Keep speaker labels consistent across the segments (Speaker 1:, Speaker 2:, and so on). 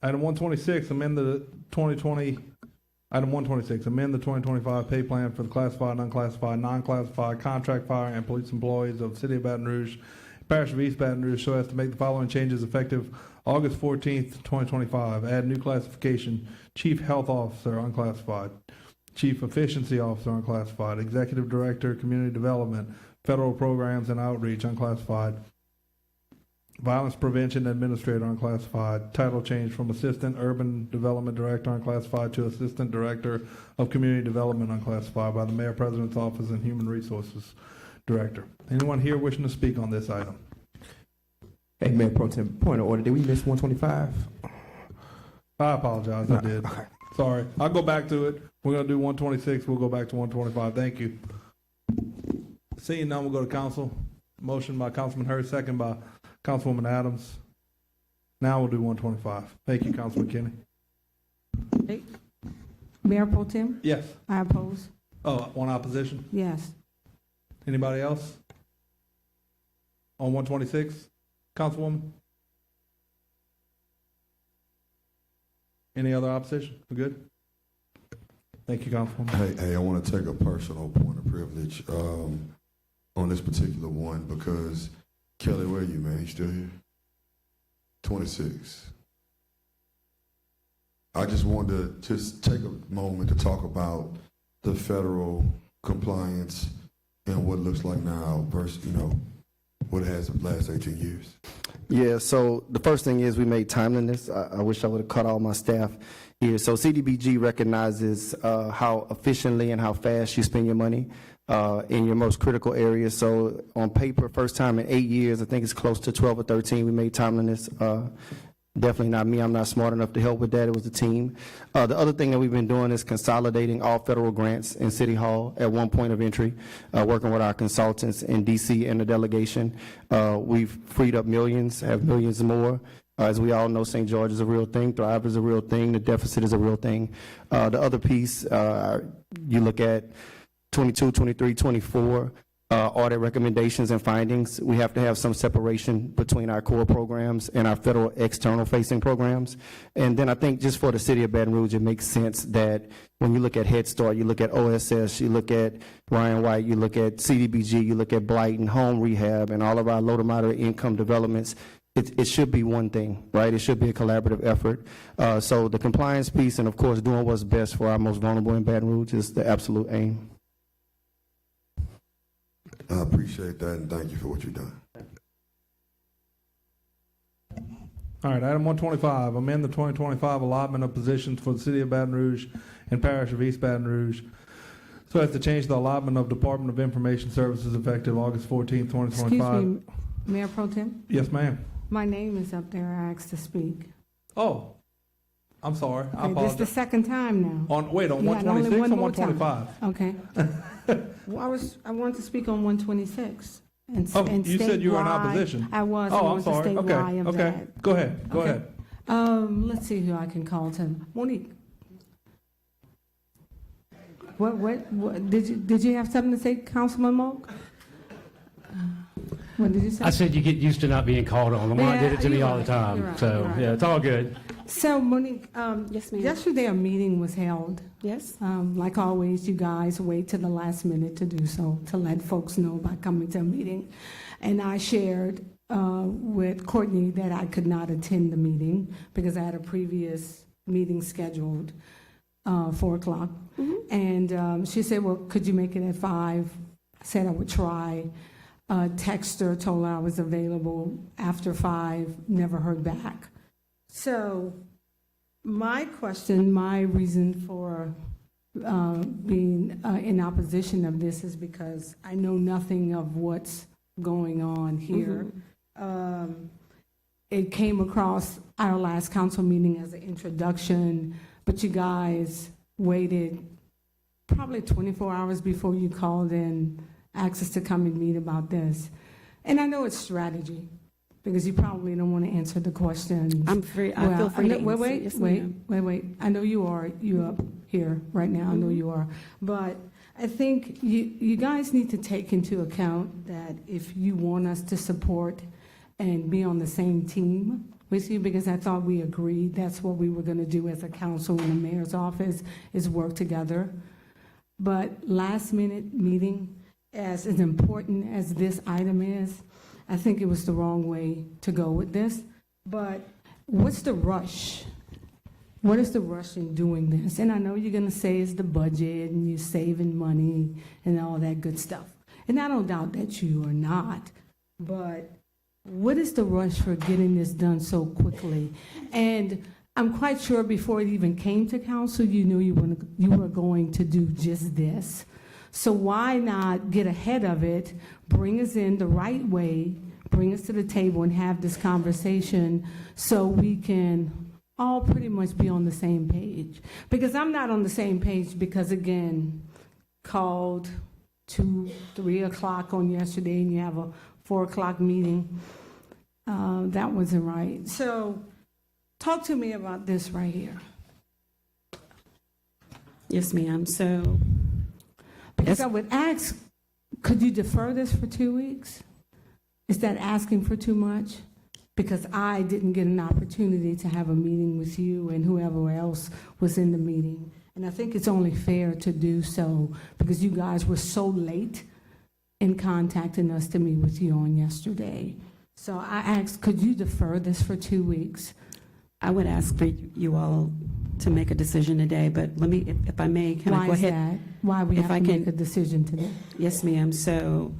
Speaker 1: Item 126, amend the 2020, item 126, amend the 2025 pay plan for the classified, unclassified, non-classified, contract fire, and police employees of City of Baton Rouge, Parish of East Baton Rouge, so as to make the following changes effective August 14th, 2025. Add new classification, Chief Health Officer, unclassified, Chief Efficiency Officer, unclassified, Executive Director, Community Development, Federal Programs and Outreach, unclassified, Violence Prevention Administrator, unclassified. Title change from Assistant Urban Development Director, unclassified, to Assistant Director of Community Development, unclassified, by the Mayor President's Office and Human Resources Director. Anyone here wishing to speak on this item?
Speaker 2: Hey, Mayor Pro Tem, point of order. Did we miss 125?
Speaker 1: I apologize. I did.
Speaker 2: Okay.
Speaker 1: Sorry. I'll go back to it. We're going to do 126. We'll go back to 125. Thank you. Seeing none, we'll go to council. Motion by Councilman Hurd, second by Councilwoman Adams. Now we'll do 125. Thank you, Councilman Kenny.
Speaker 3: Hey. Mayor Pro Tem?
Speaker 1: Yes.
Speaker 3: I oppose.
Speaker 1: Oh, one opposition?
Speaker 3: Yes.
Speaker 1: Anybody else? On 126? Councilwoman? Any other opposition? We're good? Thank you, Councilwoman.
Speaker 4: Hey, I want to take a personal point of privilege on this particular one because Kelly, where are you, man? You still here? 26. I just wanted to just take a moment to talk about the federal compliance and what it looks like now versus, what it has in the last 18 years.
Speaker 5: Yeah, so the first thing is we made timeliness. I wish I would have cut all my staff here. So CDBG recognizes how efficiently and how fast you spend your money in your most critical areas. So on paper, first time in 8 years, I think it's close to 12 or 13, we made timeliness. Definitely not me. I'm not smart enough to help with that. It was the team. The other thing that we've been doing is consolidating all federal grants in City Hall at one point of entry, working with our consultants in D.C. and the delegation. We've freed up millions, have millions more. As we all know, St. George is a real thing. Thrive is a real thing. The deficit is a real thing. The other piece, you look at 22, 23, 24, audit recommendations and findings. We have to have some separation between our core programs and our federal external facing programs. And then I think just for the City of Baton Rouge, it makes sense that when you look at Head Start, you look at OSS, you look at Ryan White, you look at CDBG, you look at Blight and Home Rehab and all of our low to moderate income developments, it should be one thing, right? It should be a collaborative effort. So the compliance piece and of course doing what's best for our most vulnerable in Baton Rouge is the absolute aim.
Speaker 4: I appreciate that and thank you for what you've done.
Speaker 1: All right, item 125, amend the 2025 allotment of positions for the City of Baton Rouge and Parish of East Baton Rouge so as to change the allotment of Department of Information Services effective August 14, 2025.
Speaker 3: Excuse me, Mayor Pro Tem?
Speaker 1: Yes, ma'am.
Speaker 3: My name is up there. I asked to speak.
Speaker 1: Oh, I'm sorry. I
Speaker 3: Okay, this is the
Speaker 1: apologize.
Speaker 3: second time now.
Speaker 1: On 126
Speaker 3: only
Speaker 1: or
Speaker 3: one more
Speaker 1: 125?
Speaker 3: Okay. Well, I wanted to speak on 126. And
Speaker 1: You
Speaker 3: state
Speaker 1: said you were in
Speaker 3: why
Speaker 1: opposition.
Speaker 3: I was.
Speaker 1: Oh,
Speaker 3: I
Speaker 1: I'm
Speaker 3: wanted to
Speaker 1: sorry.
Speaker 3: state
Speaker 1: Okay,
Speaker 3: why of
Speaker 1: okay.
Speaker 3: that.
Speaker 1: Go ahead. Go
Speaker 3: Okay.
Speaker 1: ahead.
Speaker 3: Let's see who I can call to. Monique. What did you have something to say, Councilman Moak? What did you say?
Speaker 6: I said you get used to not being called on. Lamont did it to me
Speaker 3: you're
Speaker 6: all the
Speaker 3: right,
Speaker 6: time.
Speaker 3: you're right,
Speaker 6: So,
Speaker 3: you're right.
Speaker 6: yeah, it's all good.
Speaker 3: So, Monique,
Speaker 7: Yes, ma'am.
Speaker 3: yesterday a meeting was held.
Speaker 7: Yes.
Speaker 3: Like always, you guys wait to the last minute to do so, to let folks know about coming to a meeting. And I shared with Courtney that I could not attend the meeting because I had a previous meeting scheduled 4 o'clock.
Speaker 7: Mm-hmm.
Speaker 3: And she said, well, could you make it at 5? I said I would try. Text her, told her I was available after 5, never heard back. So my question, my reason for being in opposition of this is because I know nothing of what's going on here. Mm-hmm. It came across our last council meeting as an introduction, but you guys waited probably 24 hours before you called in, asked us to come and meet about this. And I know it's strategy, because you probably don't want to answer the questions.
Speaker 7: I feel free to answer. Yes, ma'am.
Speaker 3: Wait. I know you are. You up here right now. I know you are. But I think you guys need to take into account that if you want us to support and be on the same team with you because I thought we agreed that's what we were going to do as a council in the mayor's office is work together. But last minute meeting, as important as this item is, I think it was the wrong way to go with this. But what's the rush? What is the rush in doing this? And I know you're going to say it's the budget and you're saving money and all that good stuff. And I don't doubt that you are not. But what is the rush for getting this done so quickly? And I'm quite sure before it even came to council, you knew you were going to do just this. So why not get ahead of it, bring us in the right way, bring us to the table and have this conversation so we can all pretty much be on the same page? Because I'm not on the same page because, again, called 2, 3 o'clock on yesterday and you have a 4 o'clock meeting. That wasn't right. So talk to me about this right here.
Speaker 7: Yes, ma'am. So,
Speaker 3: Because I would ask, could you defer this for 2 weeks? Is that asking for too much? Because I didn't get an opportunity to have a meeting with you and whoever else was in the meeting. And I think it's only fair to do so because you guys were so late in contacting us to meet with you on yesterday. So I asked, could you defer this for 2 weeks?
Speaker 7: I would ask for you all to make a decision today, but let me, if I may, can I go ahead?
Speaker 3: Why is that? Why we
Speaker 7: If
Speaker 3: have
Speaker 7: I
Speaker 3: to
Speaker 7: can-
Speaker 3: make a decision today?
Speaker 7: Yes, ma'am. So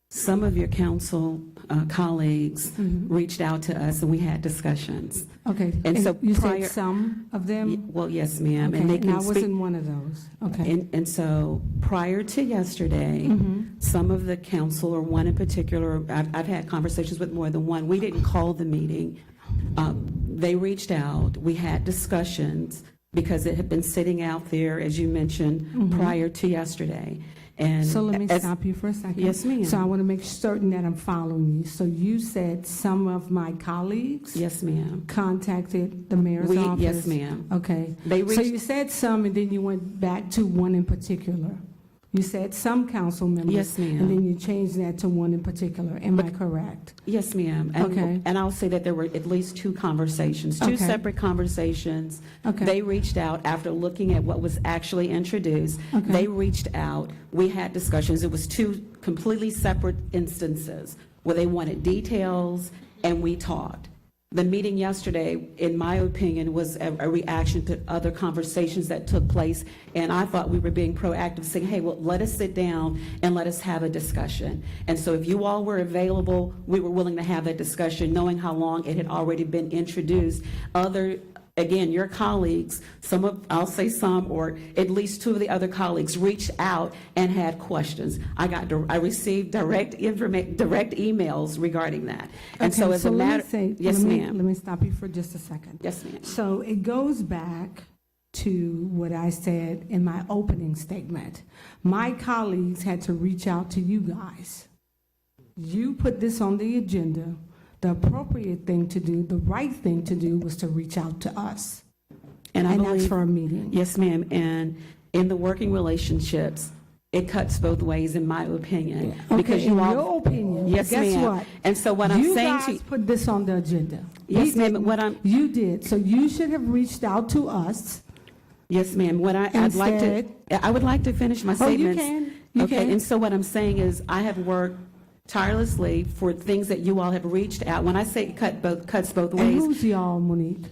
Speaker 7: some of your council colleagues reached out to us and we had discussions.
Speaker 3: Okay,
Speaker 7: And so
Speaker 3: you
Speaker 7: prior-
Speaker 3: said some of them?
Speaker 7: Well, yes, ma'am.
Speaker 3: Okay,
Speaker 7: And they
Speaker 3: and
Speaker 7: can
Speaker 3: I
Speaker 7: speak.
Speaker 3: wasn't one of those. Okay.
Speaker 7: And so prior to yesterday, some of the council, or one in particular, I've had conversations with more than one, we didn't call the meeting. They reached out, we had discussions because it had been sitting out there, as you mentioned, prior to yesterday. And
Speaker 3: So let me
Speaker 7: as-
Speaker 3: stop you for a second.
Speaker 7: Yes, ma'am.
Speaker 3: So I want to make certain that I'm following you. So you said some of my colleagues
Speaker 7: Yes, ma'am.
Speaker 3: contacted the mayor's office?
Speaker 7: Yes, ma'am.
Speaker 3: Okay.
Speaker 7: They
Speaker 3: So
Speaker 7: reached,
Speaker 3: you said some, and then you went back to one in particular. You said some council members.
Speaker 7: Yes, ma'am.
Speaker 3: And then you changed that to one in particular. Am I correct?
Speaker 7: yes, ma'am.
Speaker 3: Okay.
Speaker 7: And I'll say that there were at least 2 conversations, 2
Speaker 3: Okay.
Speaker 7: separate conversations.
Speaker 3: Okay.
Speaker 7: They reached out after looking at what was actually introduced.
Speaker 3: Okay.
Speaker 7: They reached out. We had discussions. It was 2 completely separate instances where they wanted details, and we talked. The meeting yesterday, in my opinion, was a reaction to other conversations that took place, and I thought we were being proactive, saying, hey, well, let us sit down and let us have a discussion. And so if you all were available, we were willing to have that discussion, knowing how long it had already been introduced. Again, your colleagues, I'll say some, or at least 2 of the other colleagues reached out and had questions. I received direct emails regarding that. And
Speaker 3: Okay,
Speaker 7: so as a matter, yes, ma'am.
Speaker 3: Let me stop you for just a second.
Speaker 7: Yes, ma'am.
Speaker 3: So it goes back to what I said in my opening statement. My colleagues had to reach out to you guys. You put this on the agenda. The appropriate thing to do, the right thing to do was to reach out to us
Speaker 7: And I
Speaker 3: and ask
Speaker 7: believe,
Speaker 3: for a meeting.
Speaker 7: yes, ma'am, and in the working relationships, it cuts both ways, in my opinion. Because
Speaker 3: Okay, in
Speaker 7: you all,
Speaker 3: your opinion,
Speaker 7: yes,
Speaker 3: guess
Speaker 7: ma'am.
Speaker 3: what?
Speaker 7: And so what I'm
Speaker 3: You
Speaker 7: saying
Speaker 3: guys
Speaker 7: to you,
Speaker 3: put this on the agenda.
Speaker 7: yes,
Speaker 3: We
Speaker 7: ma'am,
Speaker 3: didn't.
Speaker 7: what I'm,
Speaker 3: You did. So you should have reached out to us.
Speaker 7: yes, ma'am, I'd
Speaker 3: And
Speaker 7: like
Speaker 3: said-
Speaker 7: to, I would like to finish my
Speaker 3: Oh, you
Speaker 7: statements.
Speaker 3: can. You
Speaker 7: Okay,
Speaker 3: can.
Speaker 7: and so what I'm saying is, I have worked tirelessly for things that you all have reached out. When I say cuts both
Speaker 3: And
Speaker 7: ways,
Speaker 3: who's y'all, Monique?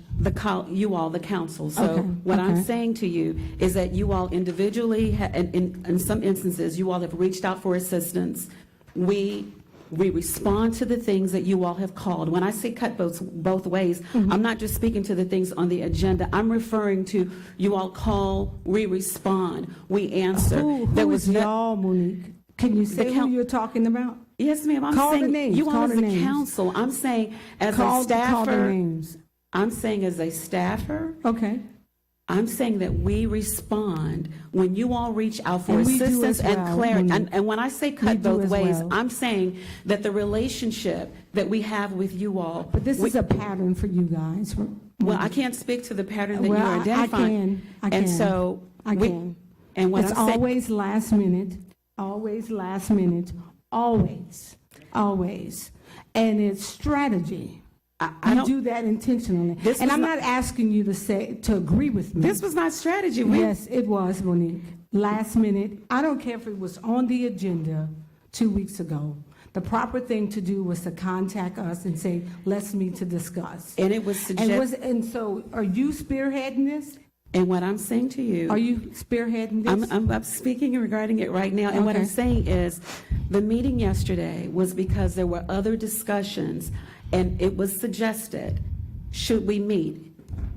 Speaker 7: you all, the council. So
Speaker 3: Okay,
Speaker 7: what I'm
Speaker 3: okay.
Speaker 7: saying to you is that you all individually, in some instances, you all have reached out for assistance. We respond to the things that you all have called. When I say cut both ways, I'm not just speaking to the things on the agenda. I'm referring to you all call, we respond, we answer.
Speaker 3: Who is y'all, Monique? Can you say who you're talking about?
Speaker 7: Yes, ma'am. I'm
Speaker 3: Call the
Speaker 7: saying
Speaker 3: names,
Speaker 7: you all
Speaker 3: call
Speaker 7: as
Speaker 3: the
Speaker 7: a
Speaker 3: names.
Speaker 7: council. I'm saying as
Speaker 3: Call
Speaker 7: a
Speaker 3: the
Speaker 7: staffer.
Speaker 3: names.
Speaker 7: I'm saying as a staffer.
Speaker 3: Okay.
Speaker 7: I'm saying that we respond when you all reach out for
Speaker 3: And we do
Speaker 7: assistance
Speaker 3: as
Speaker 7: and
Speaker 3: well,
Speaker 7: clarity.
Speaker 3: Monique.
Speaker 7: And when I say
Speaker 3: We
Speaker 7: cut
Speaker 3: do
Speaker 7: both
Speaker 3: as
Speaker 7: ways,
Speaker 3: well.
Speaker 7: I'm saying that the relationship that we have with you all.
Speaker 3: But this is a pattern for you guys.
Speaker 7: Well, I can't speak to the pattern that
Speaker 3: Well,
Speaker 7: you're identifying.
Speaker 3: I can.
Speaker 7: And so
Speaker 3: I
Speaker 7: we-
Speaker 3: can.
Speaker 7: And what
Speaker 3: It's
Speaker 7: I'm saying,
Speaker 3: always last minute, always last minute, always. And it's strategy.
Speaker 7: I
Speaker 3: You
Speaker 7: don't,
Speaker 3: do that intentionally.
Speaker 7: This
Speaker 3: And
Speaker 7: was
Speaker 3: I'm
Speaker 7: not-
Speaker 3: not asking you to agree with me.
Speaker 7: this was not strategy. We-
Speaker 3: Yes, it was, Monique. Last minute. I don't care if it was on the agenda 2 weeks ago. The proper thing to do was to contact us and say, let's meet to discuss.
Speaker 7: And it was suggested,
Speaker 3: And so, are you spearheading this?
Speaker 7: and what I'm saying to you.
Speaker 3: Are you spearheading this?
Speaker 7: I'm speaking regarding it right now, and what I'm
Speaker 3: Okay.
Speaker 7: saying is, the meeting yesterday was because there were other discussions, and it was suggested, should we meet?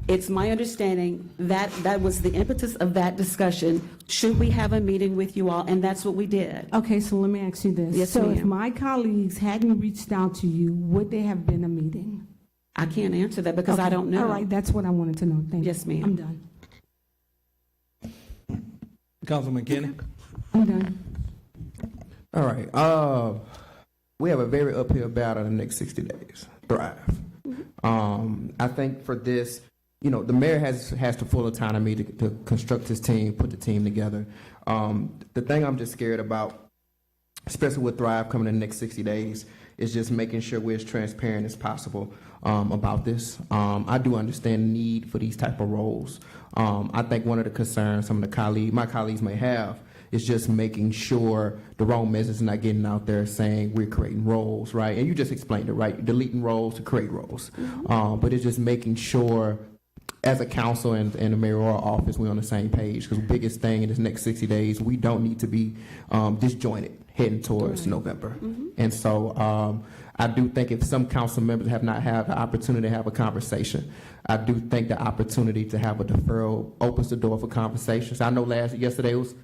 Speaker 7: It's my understanding that that was the impetus of that discussion. Should we have a meeting with you all? And that's what we did.
Speaker 3: Okay, so let me ask you this.
Speaker 7: Yes,
Speaker 3: So if
Speaker 7: ma'am.
Speaker 3: my colleagues hadn't reached out to you, would there have been a meeting?
Speaker 7: I can't answer that because I
Speaker 3: Okay.
Speaker 7: don't know.
Speaker 3: All right, that's what I wanted to know. Thank you.
Speaker 7: Yes, ma'am.
Speaker 3: I'm done.
Speaker 1: Councilman Kenny?
Speaker 3: I'm done.
Speaker 2: All right. We have a very uphill battle in the next 60 days. Thrive. I think for this, the mayor has the full autonomy to construct his team, put the team together. The thing I'm just scared about, especially with Thrive coming in the next 60 days, is just making sure we're as transparent as possible about this. I do understand the need for these type of roles. I think one of the concerns some of my colleagues may have is just making sure the wrong message is not getting out there saying we're creating roles, right? And you just explained it, right? Deleting roles to create roles. But it's just making sure as a council and the mayoral office, we're on the same page. Because the biggest thing in this next 60 days, we don't need to be disjointed heading towards November. And so I do think if some council members have not had the opportunity to have a conversation, I do think the opportunity to have a deferral opens the door for conversations. I know yesterday was,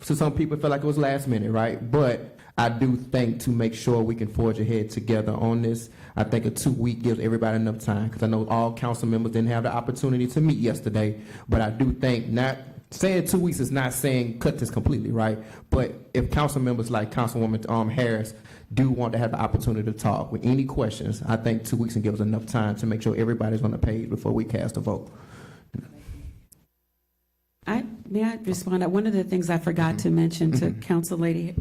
Speaker 2: so some people felt like it was last minute, right? But I do think to make sure we can forge ahead together on this, I think a 2-week gives everybody enough time, because I know all council members didn't have the opportunity to meet yesterday, but I do think not saying 2 weeks is not saying cut this completely, right? But if council members like Councilwoman Harris do want to have the opportunity to talk with any questions, I think 2 weeks can give us enough time to make sure everybody's on the page before we cast a vote.
Speaker 7: May I respond? One of the things I forgot to mention to Council Lady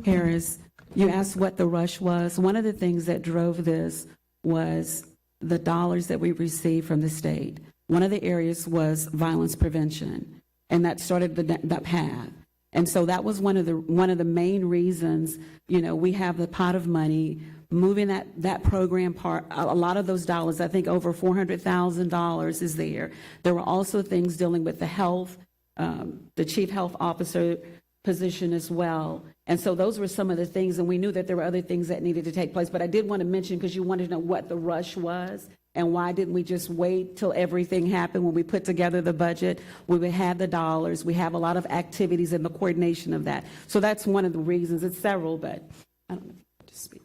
Speaker 7: Harris, you asked what the rush was. One of the things that drove this was the dollars that we received from the state. One of the areas was violence prevention, and that started that path. And so that was one of the main reasons, we have the pot of money, moving that program part, a lot of those dollars, I think over $400,000 is there. There were also things dealing with the health, the chief health officer position as well. And so those were some of the things, and we knew that there were other things that needed to take place. But I did want to mention, because you wanted to know what the rush was, and why didn't we just wait till everything happened when we put together the budget? We would have the dollars. We have a lot of activities and the coordination of that. So that's one of the reasons. It's several, but I don't know if you want to speak.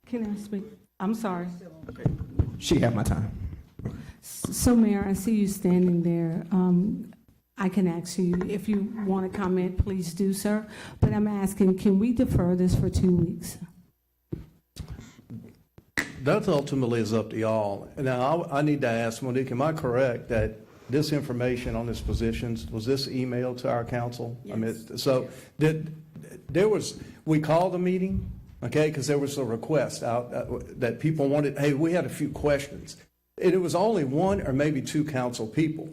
Speaker 3: Can I speak? I'm sorry.
Speaker 2: She have my time.
Speaker 3: So, Mayor, I see you standing there. I can ask you, if you want to comment, please do, sir. But I'm asking, can we defer this for 2 weeks?
Speaker 8: That ultimately is up to y'all. Now, I need to ask Monique, am I correct that this information on these positions, was this emailed to our council?
Speaker 7: Yes.
Speaker 8: I mean, so we called a meeting, okay, because there was a request out that people wanted, hey, we had a few questions. And it was only one or maybe two council people.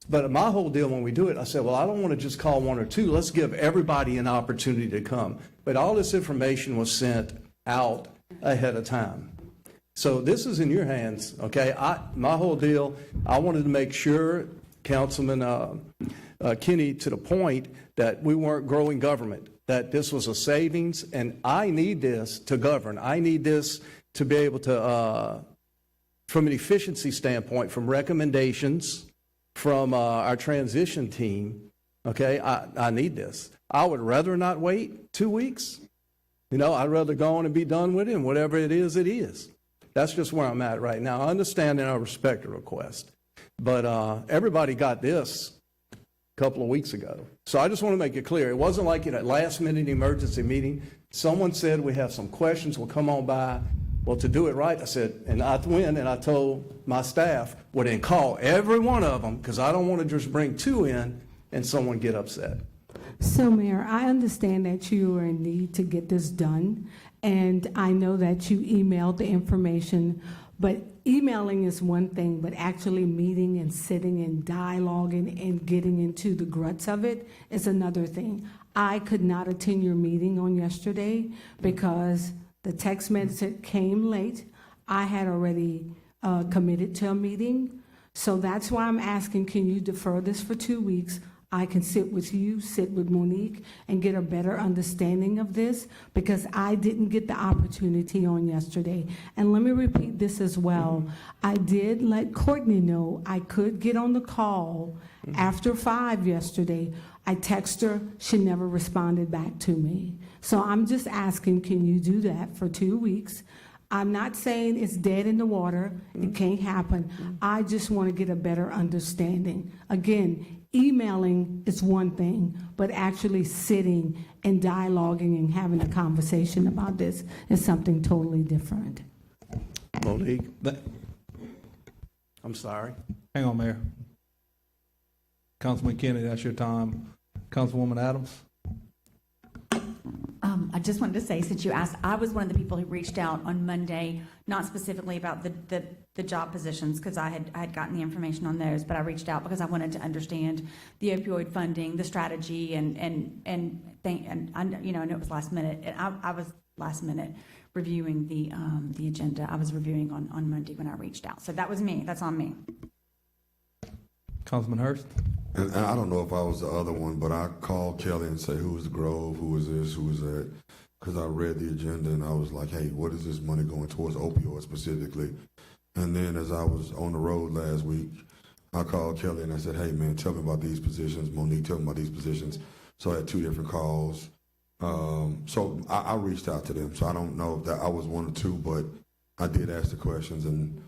Speaker 8: But my whole deal when we do it, I said, well, I don't want to just call one or two. Let's give everybody an opportunity to come. But all this information was sent out ahead of time. So this is in your hands, okay? My whole deal, I wanted to make sure, Councilman Kinney, to the point that we weren't growing government, that this was a savings, and I need this to govern. I need this to be able to, from an efficiency standpoint, from recommendations from our transition team, okay, I need this. I would rather not wait 2 weeks. I'd rather go on and be done with it, and whatever it is, it is. That's just where I'm at right now. I understand and I respect the request. But everybody got this a couple of weeks ago. So I just want to make it clear. It wasn't like in a last-minute emergency meeting. Someone said, we have some questions, we'll come on by. Well, to do it right, I said, and I went and I told my staff, well, then call every one of them, because I don't want to just bring two in and someone get upset.
Speaker 3: So, Mayor, I understand that you are in need to get this done, and I know that you emailed the information, but emailing is one thing, but actually meeting and sitting and dialoguing and getting into the guts of it is another thing. I could not attend your meeting on yesterday because the text message came late. I had already committed to a meeting, so that's why I'm asking, can you defer this for 2 weeks? I can sit with you, sit with Monique, and get a better understanding of this, because I didn't get the opportunity on yesterday. And let me repeat this as well. I did let Courtney know I could get on the call after 5 yesterday. I texted her, she never responded back to me. So I'm just asking, can you do that for 2 weeks? I'm not saying it's dead in the water, it can't happen. I just want to get a better understanding. Again, emailing is one thing, but actually sitting and dialoguing and having a conversation about this is something totally different.
Speaker 8: Monique? I'm sorry.
Speaker 1: Hang on, Mayor. Councilman Kennedy, that's your time. Councilwoman Adams?
Speaker 9: I just wanted to say, since you asked, I was one of the people who reached out on Monday, not specifically about the job positions, because I had gotten the information on those, but I reached out because I wanted to understand the opioid funding, the strategy, and I, you know, and it was last minute, and I was last minute reviewing the agenda. I was reviewing on Monday when I reached out, so that was me. That's on me.
Speaker 1: Councilman Hurst?
Speaker 4: And I don't know if I was the other one, but I called Kelly and say, who was the Grove, who was this, who was that? Because I read the agenda and I was like, hey, what is this money going towards, opioids specifically? And then as I was on the road last week, I called Kelly and I said, hey man, tell me about these positions. Monique, tell me about these positions. So I had 2 different calls. So I reached out to them. So I don't know if that I was 1 or 2, but I did ask the questions, and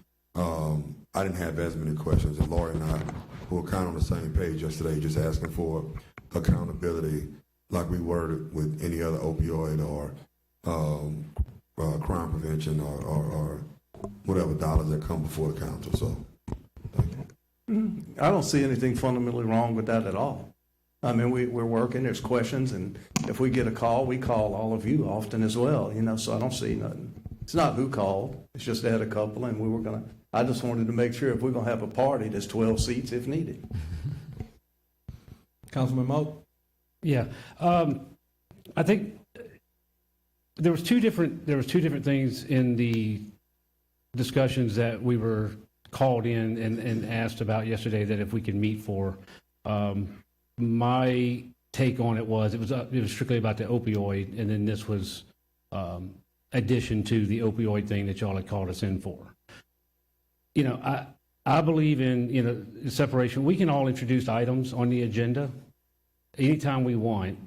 Speaker 4: I didn't have as many questions. And Lori and I were kind of on the same page yesterday, just asking for accountability like we were with any other opioid or crime prevention or whatever dollars that come before the council. So thank you.
Speaker 8: I don't see anything fundamentally wrong with that at all. I mean, we're working, there's questions, and if we get a call, we call all of you often as well, you know, so I don't see nothing. It's not who called, it's just they had a couple, and we were going to, I just wanted to make sure if we're going to have a party, there's 12 seats if needed.
Speaker 1: Councilman Moak?
Speaker 6: Yeah. I think there was two different things in the discussions that we were called in and asked about yesterday that if we could meet for. My take on it was strictly about the opioid, and then this was addition to the opioid thing that y'all had called us in for. You know, I believe in, you know, separation. We can all introduce items on the agenda anytime we want,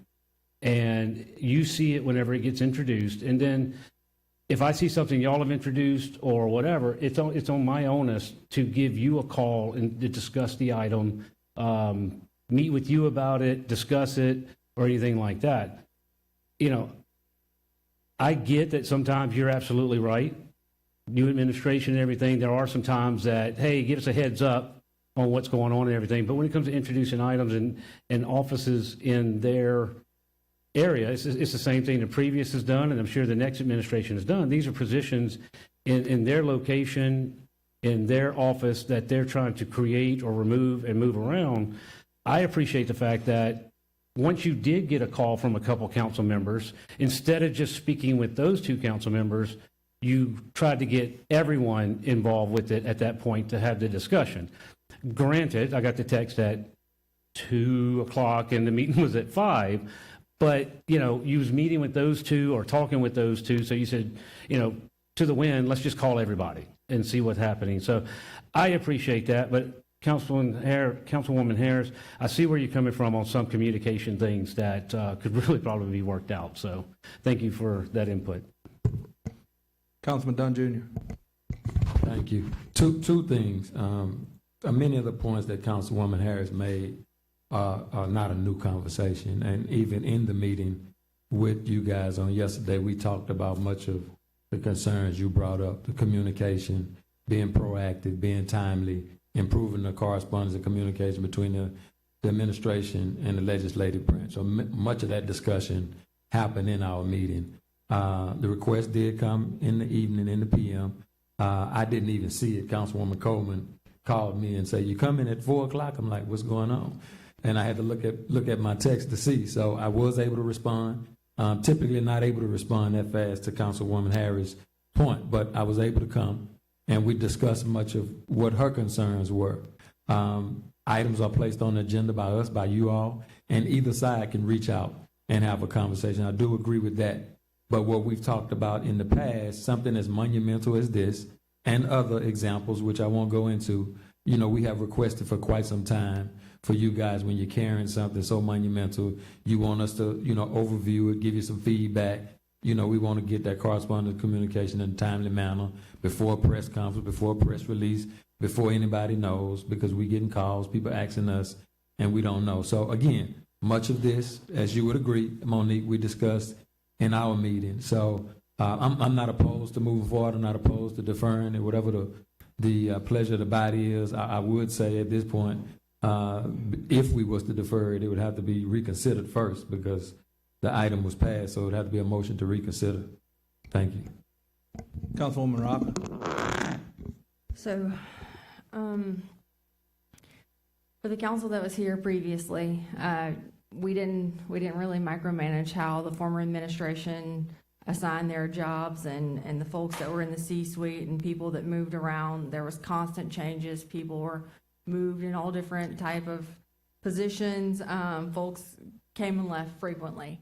Speaker 6: and you see it whenever it gets introduced. And then if I see something y'all have introduced or whatever, it's on my onus to give you a call and to discuss the item, meet with you about it, discuss it, or anything like that. You know, I get that sometimes you're absolutely right. New administration and everything, there are some times that, hey, give us a heads up on what's going on and everything. But when it comes to introducing items and offices in their area, it's the same thing the previous has done, and I'm sure the next administration has done. These are positions in their location, in their office, that they're trying to create or remove and move around. I appreciate the fact that once you did get a call from a couple council members, instead of just speaking with those 2 council members, you tried to get everyone involved with it at that point to have the discussion. Granted, I got the text at 2 o'clock and the meeting was at 5, but, you know, you was meeting with those 2 or talking with those 2, so you said, you know, to the wind, let's just call everybody and see what's happening. So I appreciate that, but Councilwoman Harris, I see where you're coming from on some communication things that could really probably be worked out. So thank you for that input.
Speaker 1: Councilman Dunn Jr.
Speaker 10: Thank you. Two things. Many of the points that Councilwoman Harris made are not a new conversation. And even in the meeting with you guys on yesterday, we talked about much of the concerns you brought up, the communication, being proactive, being timely, improving the correspondence and communication between the administration and the legislative branch. So much of that discussion happened in our meeting. The request did come in the evening, in the PM. I didn't even see it. Councilwoman Coleman called me and said, "You coming at 4 o'clock?" I'm like, "What's going on?" And I had to look at my text to see. So I was able to respond. Typically not able to respond that fast to Councilwoman Harris' point, but I was able to come, and we discussed much of what her concerns were. Items are placed on the agenda by us, by you all, and either side can reach out and have a conversation. I do agree with that. But what we've talked about in the past, something as monumental as this, and other examples, which I won't go into, we have requested for quite some time for you guys, when you're carrying something so monumental, you want us to, overview it, give you some feedback. We want to get that correspondence communication in a timely manner before a press conference, before a press release, before anybody knows, because we're getting calls, people asking us, and we don't know. So again, much of this, as you would agree, Monique, we discussed in our meeting. So I'm not opposed to moving forward. I'm not opposed to deferring, and whatever the pleasure of the body is. I would say at this point, if we was to defer it, it would have to be reconsidered first, because the item was passed, so it would have to be a motion to reconsider. Thank you.
Speaker 1: Councilwoman Robin.
Speaker 11: So, for the council that was here previously, we didn't really micromanage how the former administration assigned their jobs and the folks that were in the C-suite and people that moved around. There was constant changes. People were moved in all different type of positions. Folks came and left frequently.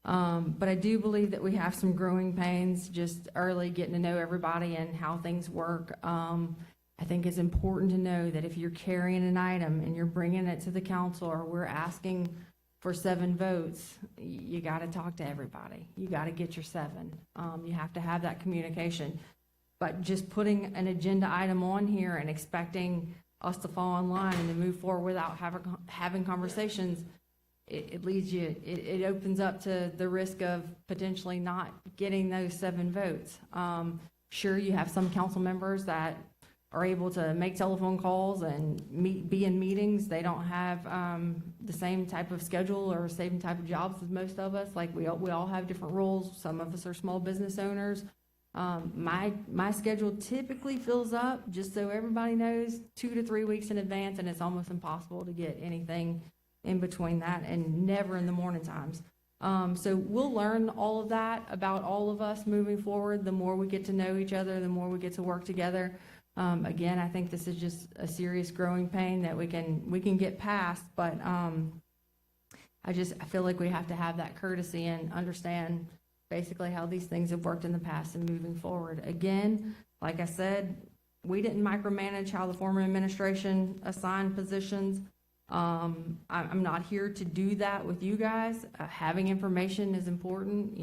Speaker 11: But I do believe that we have some growing pains just early getting to know everybody and how things work. I think it's important to know that if you're carrying an item and you're bringing it to the council, or we're asking for 7 votes, you got to talk to everybody. You got to get your 7. You have to have that communication. But just putting an agenda item on here and expecting us to fall in line and to move forward without having conversations, it leads you, it opens up to the risk of potentially not getting those 7 votes. Sure, you have some council members that are able to make telephone calls and be in meetings. They don't have the same type of schedule or same type of jobs as most of us. Like we all have different roles. Some of us are small business owners. My schedule typically fills up, just so everybody knows, 2 to 3 weeks in advance, and it's almost impossible to get anything in between that, and never in the morning times. So we'll learn all of that about all of us moving forward. The more we get to know each other, the more we get to work together. Again, I think this is just a serious growing pain that we can get past, but I feel like we have to have that courtesy and understand basically how these things have worked in the past and moving forward. Again, like I said, we didn't micromanage how the former administration assigned positions. I'm not here to do that with you guys. Having information is important.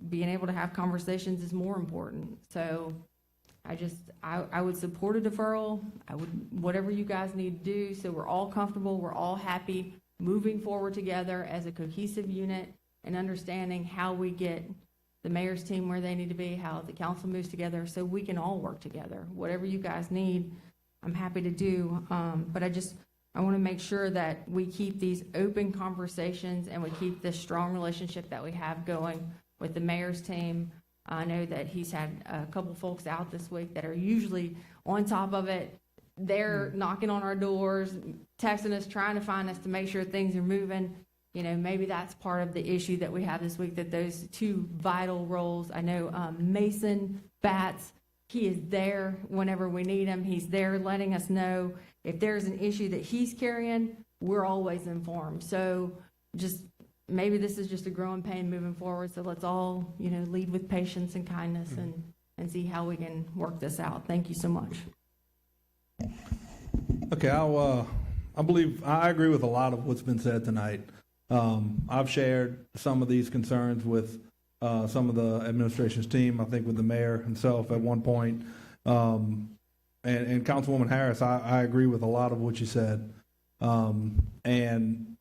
Speaker 11: Being able to have conversations is more important. So I would support a deferral. Whatever you guys need to do, so we're all comfortable, we're all happy, moving forward together as a cohesive unit and understanding how we get the mayor's team where they need to be, how the council moves together, so we can all work together. Whatever you guys need, I'm happy to do. But I want to make sure that we keep these open conversations and we keep this strong relationship that we have going with the mayor's team. I know that he's had a couple folks out this week that are usually on top of it. They're knocking on our doors, texting us, trying to find us to make sure things are moving. Maybe that's part of the issue that we have this week, that those 2 vital roles. I know Mason Batts, he is there whenever we need him. He's there letting us know if there's an issue that he's carrying, we're always informed. So maybe this is just a growing pain moving forward. So let's all, lead with patience and kindness and see how we can work this out. Thank you so much.
Speaker 1: Okay, I believe I agree with a lot of what's been said tonight. I've shared some of these concerns with some of the administration's team, I think with the mayor himself at one point. And Councilwoman Harris, I agree with a lot of what you said. And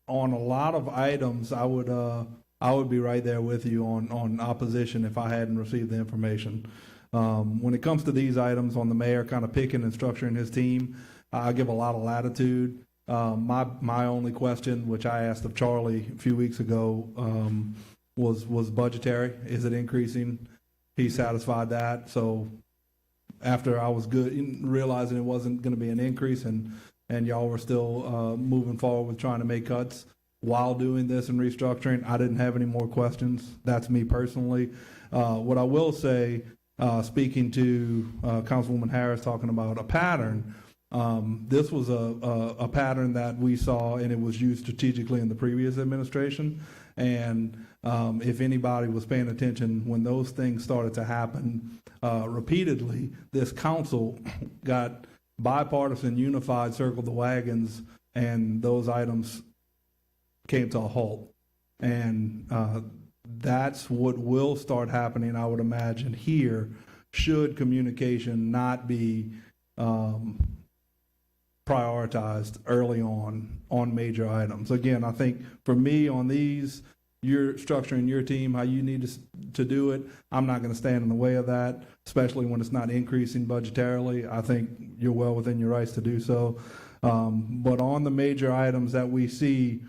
Speaker 1: on a lot of items, I would be right there with you on opposition if I hadn't received the information. When it comes to these items on the mayor kind of picking and structuring his team, I give a lot of latitude. My only question, which I asked of Charlie a few weeks ago, was budgetary. Is it increasing? He satisfied that. So after I was good, realizing it wasn't going to be an increase, and y'all were still moving forward with trying to make cuts while doing this and restructuring, I didn't have any more questions. That's me personally. What I will say, speaking to Councilwoman Harris talking about a pattern, this was a pattern that we saw, and it was used strategically in the previous administration. And if anybody was paying attention, when those things started to happen repeatedly, this council got bipartisan, unified, circled the wagons, and those items came to a halt. And that's what will start happening, I would imagine, here, should communication not be prioritized early on major items. Again, I think for me on these, you're structuring your team how you need to do it. I'm not going to stand in the way of that, especially when it's not increasing budgetarily. I think you're well within your rights to do so. But on the major items that we see,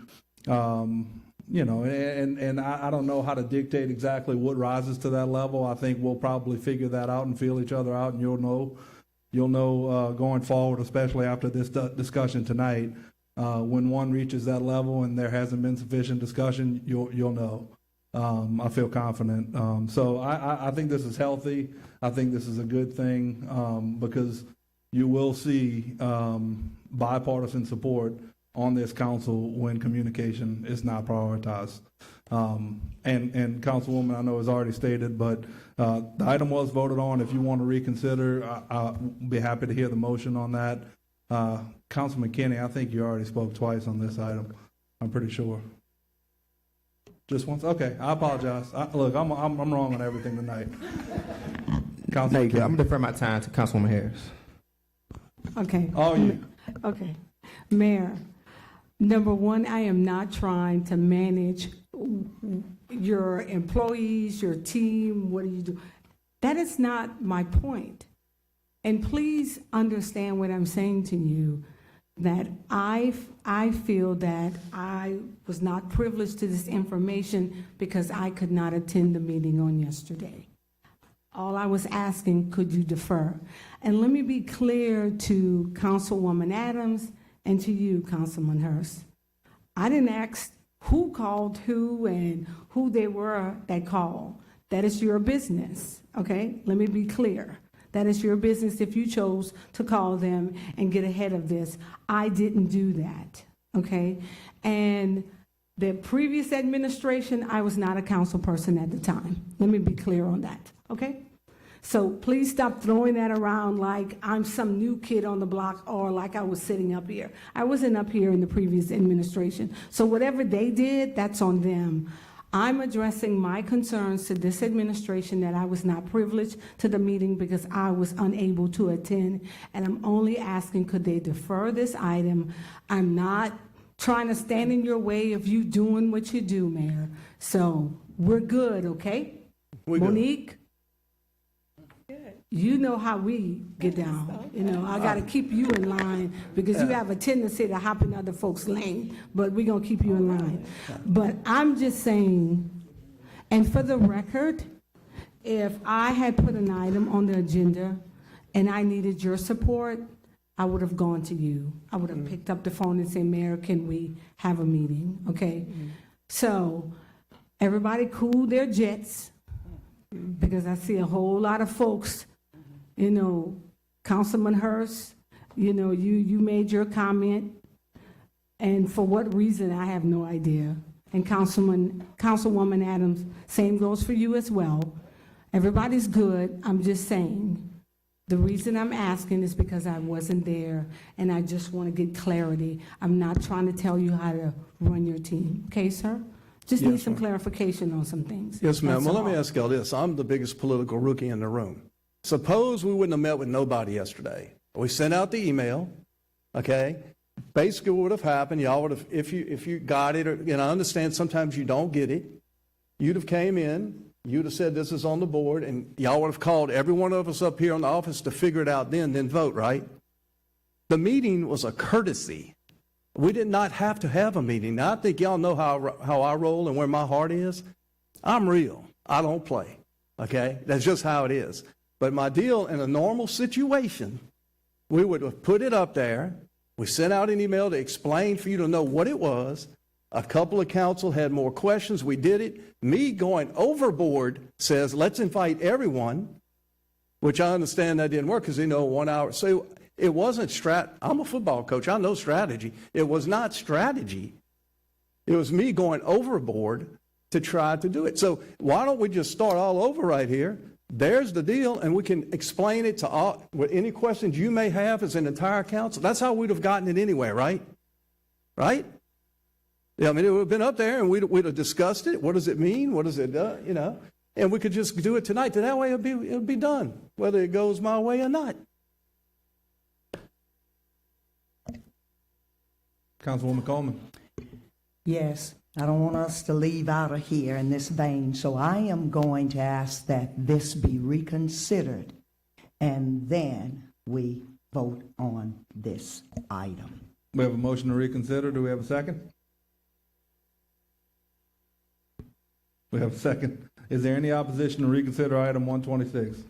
Speaker 1: you know, and I don't know how to dictate exactly what rises to that level. I think we'll probably figure that out and feel each other out, and you'll know going forward, especially after this discussion tonight, when one reaches that level and there hasn't been sufficient discussion, you'll know. I feel confident. So I think this is healthy. I think this is a good thing because you will see bipartisan support on this council when communication is not prioritized. And Councilwoman, I know has already stated, but the item was voted on. If you want to reconsider, I'll be happy to hear the motion on that. Councilman Kenny, I think you already spoke twice on this item. I'm pretty sure. Just once? Okay, I apologize. Look, I'm wrong on everything tonight.
Speaker 2: Thank you. I'm going to defer my time to Councilwoman Harris.
Speaker 3: Okay.
Speaker 1: Oh, you.
Speaker 3: Okay. Mayor, number one, I am not trying to manage your employees, your team, what do you do? That is not my point. And please understand what I'm saying to you, that I feel that I was not privileged to this information because I could not attend the meeting on yesterday. All I was asking, could you defer? And let me be clear to Councilwoman Adams and to you, Councilman Hurst. I didn't ask who called who and who they were that called. That is your business, okay? Let me be clear. That is your business if you chose to call them and get ahead of this. I didn't do that, okay? And the previous administration, I was not a council person at the time. Let me be clear on that, okay? So please stop throwing that around like I'm some new kid on the block or like I was sitting up here. I wasn't up here in the previous administration. So whatever they did, that's on them. I'm addressing my concerns to this administration that I was not privileged to the meeting because I was unable to attend. And I'm only asking, could they defer this item? I'm not trying to stand in your way of you doing what you do, Mayor. So we're good, okay?
Speaker 8: We're good.
Speaker 3: Monique? You know how we get down. You know, I got to keep you in line because you have a tendency to hop in other folks' lane, but we're going to keep you in line. But I'm just saying, and for the record, if I had put an item on the agenda and I needed your support, I would have gone to you. I would have picked up the phone and said, Mayor, can we have a meeting? Okay? So everybody cool their jets because I see a whole lot of folks. You know, Councilman Hurst, you know, you made your comment, and for what reason, I have no idea. And Councilwoman Adams, same goes for you as well. Everybody's good. I'm just saying, the reason I'm asking is because I wasn't there, and I just want to get clarity. I'm not trying to tell you how to run your team. Okay, sir? Just
Speaker 8: Yes,
Speaker 3: need some
Speaker 8: ma'am.
Speaker 3: clarification on some things.
Speaker 8: Yes, ma'am.
Speaker 3: That's
Speaker 8: Well, let me
Speaker 3: all.
Speaker 8: ask y'all this. I'm the biggest political rookie in the room. Suppose we wouldn't have met with nobody yesterday. We sent out the email, okay? Basically what would have happened, y'all would have, if you got it, or, and I understand sometimes you don't get it, you'd have came in, you'd have said this is on the board, and y'all would have called every one of us up here in the office to figure it out then vote, right? The meeting was a courtesy. We did not have to have a meeting. Now, I think y'all know how I roll and where my heart is. I'm real. I don't play, okay? That's just how it is. But my deal in a normal situation, we would have put it up there. We sent out an email to explain for you to know what it was. A couple of council had more questions. We did it. Me going overboard says, let's invite everyone, which I understand that didn't work because 1 hour. So it wasn't I'm a football coach. I know strategy. It was not strategy. It was me going overboard to try to do it. So why don't we just start all over right here? There's the deal, and we can explain it to all, with any questions you may have as an entire council. That's how we'd have gotten it anyway, right? Right? Yeah, I mean, it would have been up there, and we'd have discussed it. What does it mean? What does it do? And we could just do it tonight. That way it'll be done, whether it goes my way or not.
Speaker 1: Councilwoman Coleman.
Speaker 12: Yes, I don't want us to leave out of here in this vein, so I am going to ask that this be reconsidered, and then we vote on this item.
Speaker 1: We have a motion to reconsider. Do we have a second? We have a second. Is there any opposition to reconsider item 126?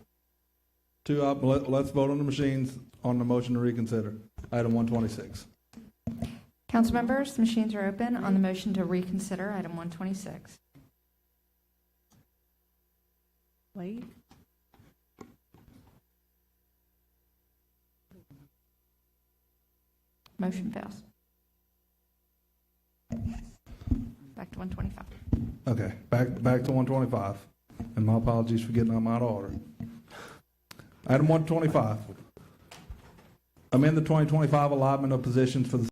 Speaker 1: Let's vote on the machines on the motion to reconsider item 126.
Speaker 13: Council members, the machines are open on the motion to reconsider item 126. Wait. Motion fails. Back to 125.
Speaker 1: Okay, back to 125. And my apologies for getting them out of order. Item 125. Amend the 2025 allotment of positions for the